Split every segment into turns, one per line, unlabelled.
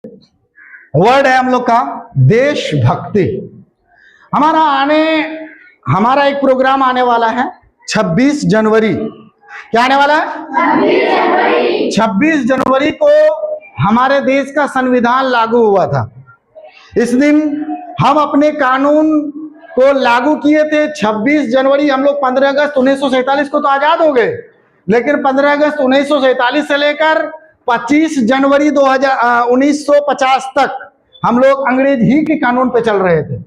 Word है हम लोग का देशभक्ति। हमारा एक प्रोग्राम आने वाला है 26 जनवरी। क्या आने वाला है? 26 जनवरी को हमारे देश का संविधान लागू हुआ था। इस दिन हम अपने कानून को लागू किए थे। 26 जनवरी हम लोग 15 अगस्त 1947 को तो आजाद हो गए, लेकिन 15 अगस्त 1947 से लेकर 25 जनवरी 1950 तक हम लोग अंग्रेज ही के कानून पे चल रहे थे।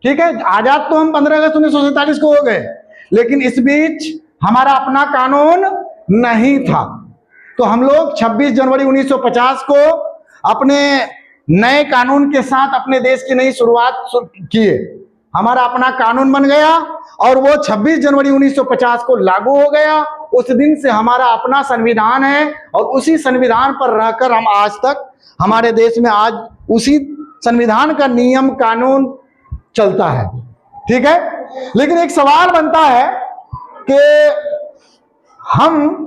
ठीक है, आजाद तो हम 15 अगस्त 1947 को हो गए, लेकिन इस बीच हमारा अपना कानून नहीं था। तो हम लोग 26 जनवरी 1950 को अपने नए कानून के साथ अपने देश की नई शुरुआत किए। हमारा अपना कानून बन गया और वो 26 जनवरी 1950 को लागू हो गया। उस दिन से हमारा अपना संविधान है और उसी संविधान पर रहकर हम आज तक हमारे देश में आज उसी संविधान का नियम कानून चलता है। ठीक है, लेकिन एक सवाल बनता है कि हम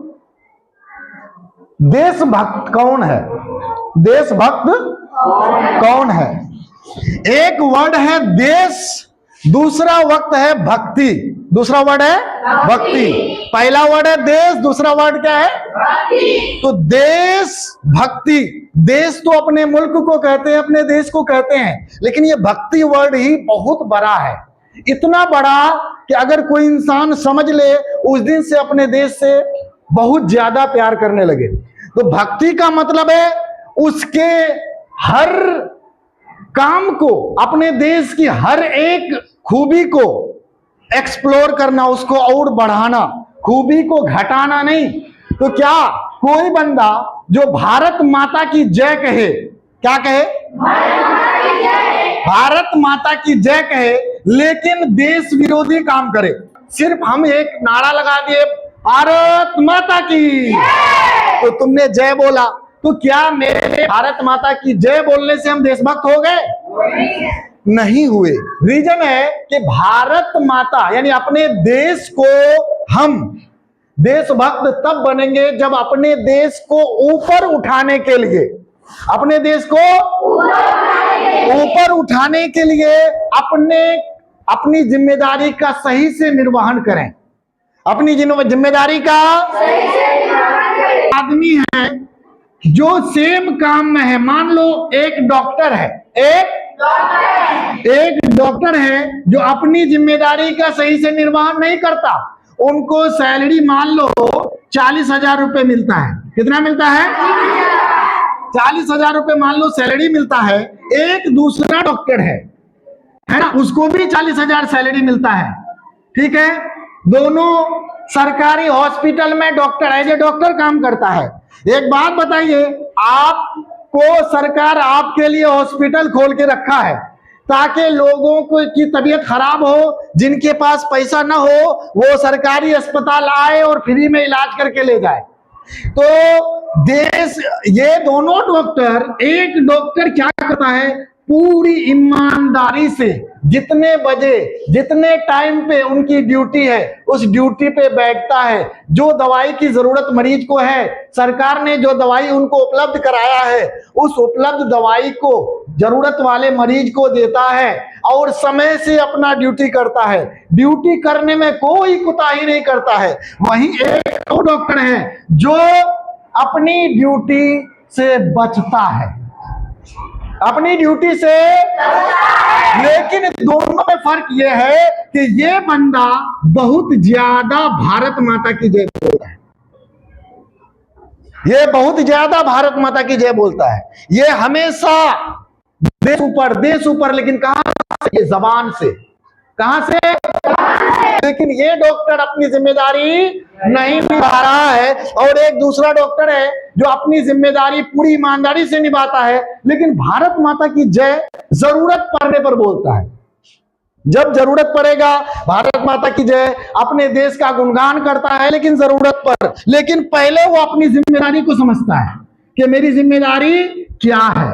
देशभक्त कौन है? देशभक्त कौन है? एक वर्ड है देश, दूसरा वर्ड है भक्ति। दूसरा वर्ड है भक्ति। पहला वर्ड है देश, दूसरा वर्ड क्या है? भक्ति। तो देश भक्ति, देश तो अपने मुल्क को कहते हैं, अपने देश को कहते हैं, लेकिन ये भक्ति वर्ड ही बहुत बड़ा है। इतना बड़ा कि अगर कोई इंसान समझ ले, उस दिन से अपने देश से बहुत ज्यादा प्यार करने लगे। तो भक्ति का मतलब है उसके हर काम को, अपने देश की हर एक खूबी को एक्सप्लोर करना, उसको और बढ़ाना, खूबी को घटाना नहीं। तो क्या कोई बंदा जो भारत माता की जय कहे, क्या कहे? भारत माता की जय कहे, लेकिन देश विरोधी काम करे। सिर्फ हम एक नारा लगा दिए भारत माता की, तो तुमने जय बोला, तो क्या मेरे भारत माता की जय बोलने से हम देशभक्त हो गए? नहीं हुए। रीजन है कि भारत माता यानी अपने देश को हम देशभक्त तब बनेंगे जब अपने देश को ऊपर उठाने के लिए, अपने देश को ऊपर उठाने के लिए अपनी जिम्मेदारी का सही से निर्वहन करें। अपनी जिम्मेदारी का आदमी है जो सेम काम में है। मान लो एक डॉक्टर है, एक डॉक्टर है जो अपनी जिम्मेदारी का सही से निर्वहन नहीं करता। उनको सैलरी मान लो 40,000 रुपए मिलता है। कितना मिलता है? 40,000 रुपए मान लो सैलरी मिलता है। एक दूसरा डॉक्टर है ना, उसको भी 40,000 सैलरी मिलता है। ठीक है, दोनों सरकारी हॉस्पिटल में डॉक्टर एज ए डॉक्टर काम करता है। एक बात बताइए, आपको सरकार आपके लिए हॉस्पिटल खोल के रखा है ताकि लोगों की तबीयत खराब हो, जिनके पास पैसा ना हो वो सरकारी अस्पताल आए और फ्री में इलाज करके ले जाए। तो देश, ये दोनों डॉक्टर, एक डॉक्टर क्या करता है, पूरी ईमानदारी से जितने बजे जितने टाइम पे उनकी ड्यूटी है उस ड्यूटी पे बैठता है। जो दवाई की जरूरत मरीज को है, सरकार ने जो दवाई उनको उपलब्ध कराया है, उस उपलब्ध दवाई को जरूरत वाले मरीज को देता है और समय से अपना ड्यूटी करता है। ड्यूटी करने में कोई कुताही नहीं करता है। वहीं एक और डॉक्टर है जो अपनी ड्यूटी से बचता है, अपनी ड्यूटी से, लेकिन दोनों में फर्क यह है कि ये बंदा बहुत ज्यादा भारत माता की जय बोलता है। ये बहुत ज्यादा भारत माता की जय बोलता है। ये हमेशा देश ऊपर, लेकिन कहां से? ये जबान से। कहां से? लेकिन ये डॉक्टर अपनी जिम्मेदारी नहीं निभा रहा है। और एक दूसरा डॉक्टर है जो अपनी जिम्मेदारी पूरी ईमानदारी से निभाता है, लेकिन भारत माता की जय जरूरत पड़ने पर बोलता है। जब जरूरत पड़ेगा भारत माता की जय, अपने देश का गुणगान करता है, लेकिन जरूरत पर, लेकिन पहले वो अपनी जिम्मेदारी को समझता है कि मेरी जिम्मेदारी क्या है।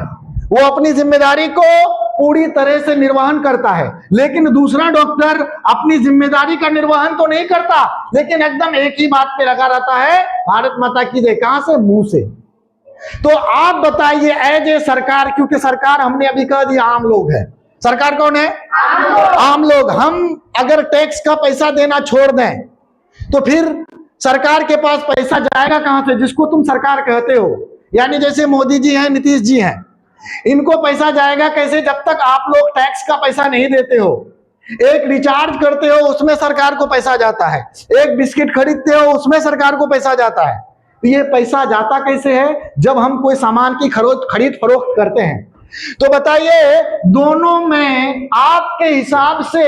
वो अपनी जिम्मेदारी को पूरी तरह से निर्वहन करता है। लेकिन दूसरा डॉक्टर अपनी जिम्मेदारी का निर्वहन तो नहीं करता, लेकिन एकदम एक ही बात पे लगा रहता है, भारत माता की जय। कहां से? मुंह से। तो आप बताइए एज ए सरकार, क्योंकि सरकार हमने अभी कह दिया आम लोग है। सरकार कौन है? आम लोग। हम अगर टैक्स का पैसा देना छोड़ दें तो फिर सरकार के पास पैसा जाएगा कहां से, जिसको तुम सरकार कहते हो? यानी जैसे मोदी जी हैं, नीतीश जी हैं, इनको पैसा जाएगा कैसे जब तक आप लोग टैक्स का पैसा नहीं देते हो? एक रिचार्ज करते हो उसमें सरकार को पैसा जाता है, एक बिस्किट खरीदते हो उसमें सरकार को पैसा जाता है। ये पैसा जाता कैसे है? जब हम कोई सामान की खरीद फरोख्त करते हैं। तो बताइए दोनों में आपके हिसाब से,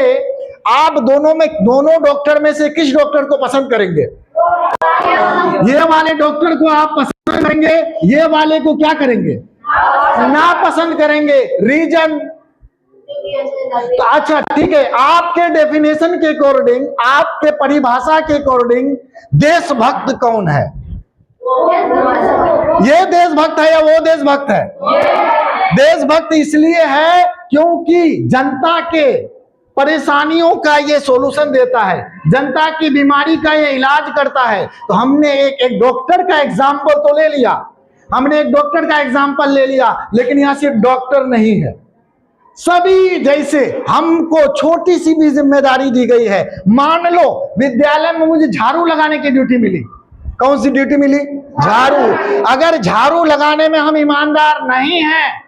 आप दोनों डॉक्टर में से किस डॉक्टर को पसंद करेंगे? ये वाले डॉक्टर को आप पसंद करेंगे, ये वाले को क्या करेंगे? ना पसंद करेंगे। रीजन? तो अच्छा ठीक है, आपके डेफिनेशन के अकॉर्डिंग, आपके परिभाषा के अकॉर्डिंग देशभक्त कौन है? ये देशभक्त है या वो देशभक्त है? देशभक्त इसलिए है क्योंकि जनता के परेशानियों का ये सॉल्यूशन देता है, जनता की बीमारी का ये इलाज करता है। तो हमने एक डॉक्टर का एग्जाम्पल तो ले लिया, हमने एक डॉक्टर का एग्जाम्पल ले लिया, लेकिन यहां सिर्फ डॉक्टर नहीं है, सभी। जैसे हमको छोटी सी भी जिम्मेदारी दी गई है, मान लो विद्यालय में मुझे झाड़ू लगाने की ड्यूटी मिली। कौन सी ड्यूटी मिली? झाड़ू। अगर झाड़ू लगाने में हम ईमानदार नहीं हैं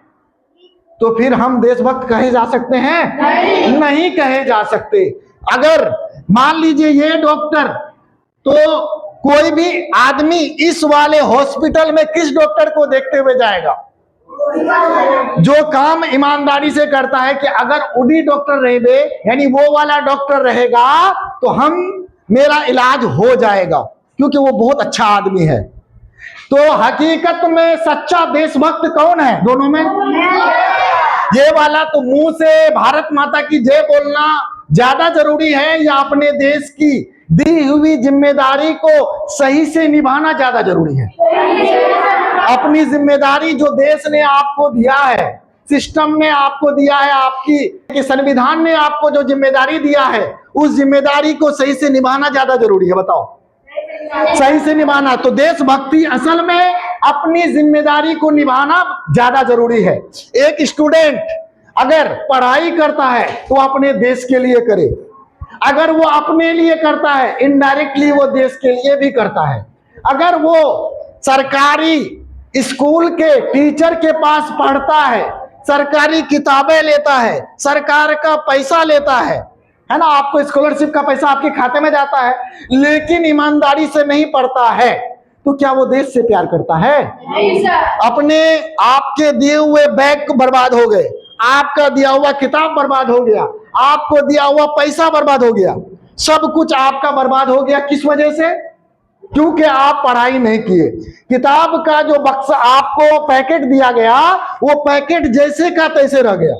तो फिर हम देशभक्त कहे जा सकते हैं? नहीं कहे जा सकते। अगर मान लीजिए ये डॉक्टर, तो कोई भी आदमी इस वाले हॉस्पिटल में किस डॉक्टर को देखते हुए जाएगा? जो काम ईमानदारी से करता है कि अगर उडी डॉक्टर रहे, यानी वो वाला डॉक्टर रहेगा तो मेरा इलाज हो जाएगा, क्योंकि वो बहुत अच्छा आदमी है। तो हकीकत में सच्चा देशभक्त कौन है दोनों में? ये वाला तो मुंह से भारत माता की जय बोलना ज्यादा जरूरी है या अपने देश की दी हुई जिम्मेदारी को सही से निभाना ज्यादा जरूरी है? अपनी जिम्मेदारी जो देश ने आपको दिया है, सिस्टम ने आपको दिया है, आपकी संविधान ने आपको जो जिम्मेदारी दिया है, उस जिम्मेदारी को सही से निभाना ज्यादा जरूरी है। बताओ, सही से निभाना। तो देशभक्ति असल में अपनी जिम्मेदारी को निभाना ज्यादा जरूरी है। एक स्टूडेंट अगर पढ़ाई करता है तो अपने देश के लिए करे, अगर वो अपने लिए करता है इनडायरेक्टली वो देश के लिए भी करता है। अगर वो सरकारी स्कूल के टीचर के पास पढ़ता है, सरकारी किताबें लेता है, सरकार का पैसा लेता है ना, आपको स्कॉलरशिप का पैसा आपके खाते में जाता है, लेकिन ईमानदारी से नहीं पढ़ता है, तो क्या वो देश से प्यार करता है? नहीं सर। अपने आपके दिए हुए बैग बर्बाद हो गए, आपका दिया हुआ किताब बर्बाद हो गया, आपको दिया हुआ पैसा बर्बाद हो गया, सब कुछ आपका बर्बाद हो गया। किस वजह से? क्योंकि आप पढ़ाई नहीं किए। किताब का जो बक्सा आपको पैकेट दिया गया, वो पैकेट जैसे का तैसे रह गया,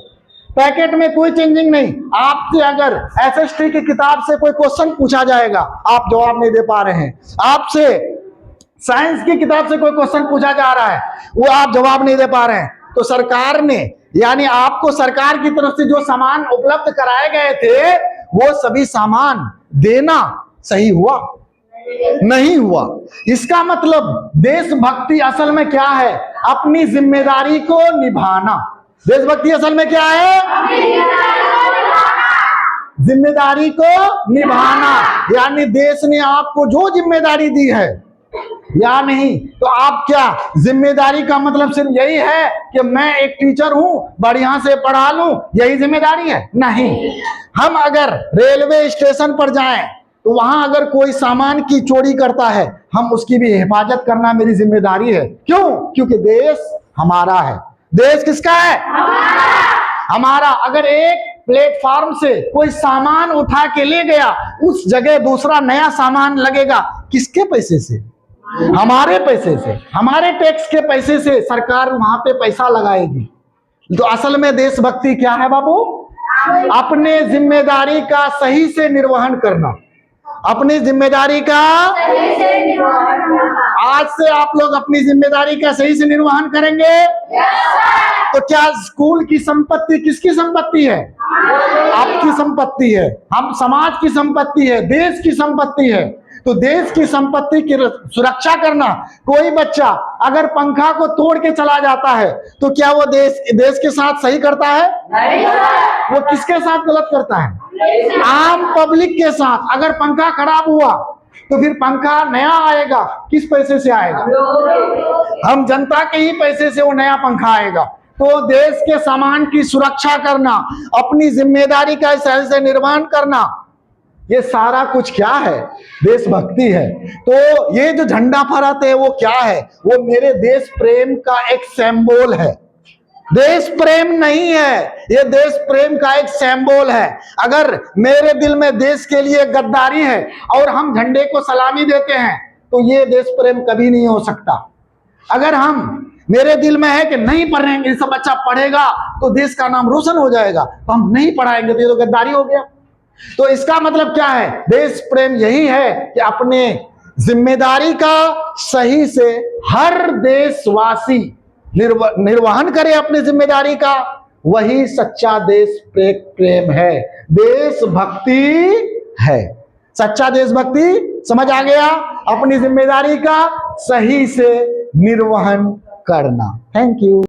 पैकेट में कोई चेंजिंग नहीं। आपसे अगर एसएसटी की किताब से कोई क्वेश्चन पूछा जाएगा, आप जवाब नहीं दे पा रहे हैं। आपसे साइंस की किताब से कोई क्वेश्चन पूछा जा रहा है, वो आप जवाब नहीं दे पा रहे हैं। तो सरकार ने, यानी आपको सरकार की तरफ से जो सामान उपलब्ध कराए गए थे, वो सभी सामान देना सही हुआ? नहीं हुआ। इसका मतलब देशभक्ति असल में क्या है? अपनी जिम्मेदारी को निभाना। देशभक्ति असल में क्या है? जिम्मेदारी को निभाना। यानी देश ने आपको जो जिम्मेदारी दी है या नहीं, तो आप क्या, जिम्मेदारी का मतलब सिर्फ यही है कि मैं एक टीचर हूं, बढ़िया से पढ़ा लूं, यही जिम्मेदारी है? नहीं। हम अगर रेलवे स्टेशन पर जाएं तो वहां अगर कोई सामान की चोरी करता है, हम उसकी भी हिफाजत करना मेरी जिम्मेदारी है। क्यों? क्योंकि देश हमारा है। देश किसका है? हमारा। अगर एक प्लेटफॉर्म से कोई सामान उठा के ले गया, उस जगह दूसरा नया सामान लगेगा, किसके पैसे से? हमारे पैसे से, हमारे टैक्स के पैसे से सरकार वहां पे पैसा लगाएगी। तो असल में देशभक्ति क्या है बाबू? अपने जिम्मेदारी का सही से निर्वहन करना। अपनी जिम्मेदारी का सही से निर्वहन करना। आज से आप लोग अपनी जिम्मेदारी का सही से निर्वहन करेंगे? तो क्या स्कूल की संपत्ति किसकी संपत्ति है? आपकी संपत्ति है। हम समाज की संपत्ति है, देश की संपत्ति है। तो देश की संपत्ति की सुरक्षा करना। कोई बच्चा अगर पंखा को तोड़ के चला जाता है तो क्या वो देश के साथ सही करता है? नहीं। वो किसके साथ गलत करता है? आम पब्लिक के साथ। अगर पंखा खराब हुआ तो फिर पंखा नया आएगा, किस पैसे से आएगा? हम जनता के ही पैसे से वो नया पंखा आएगा। तो देश के सामान की सुरक्षा करना, अपनी जिम्मेदारी का सही से निर्वहन करना, ये सारा कुछ क्या है? देशभक्ति है। तो ये जो झंडा फहराते हैं वो क्या है? वो मेरे देश प्रेम का एक सिंबल है। देश प्रेम नहीं है, ये देश प्रेम का एक सिंबल है। अगर मेरे दिल में देश के लिए गद्दारी है और हम झंडे को सलामी देते हैं तो ये देश प्रेम कभी नहीं हो सकता। अगर मेरे दिल में है कि नहीं पढ़ेंगे, सब बच्चा पढ़ेगा तो देश का नाम रोशन हो जाएगा, तो हम नहीं पढ़ाएंगे तो ये तो गद्दारी हो गया। तो इसका मतलब क्या है? देश प्रेम यही है कि अपने जिम्मेदारी का सही से हर देशवासी निर्वहन करे अपनी जिम्मेदारी का। वही सच्चा देश प्रेम है, देशभक्ति है। सच्चा देशभक्ति समझ आ गया? अपनी जिम्मेदारी का सही से निर्वहन करना। Thank you.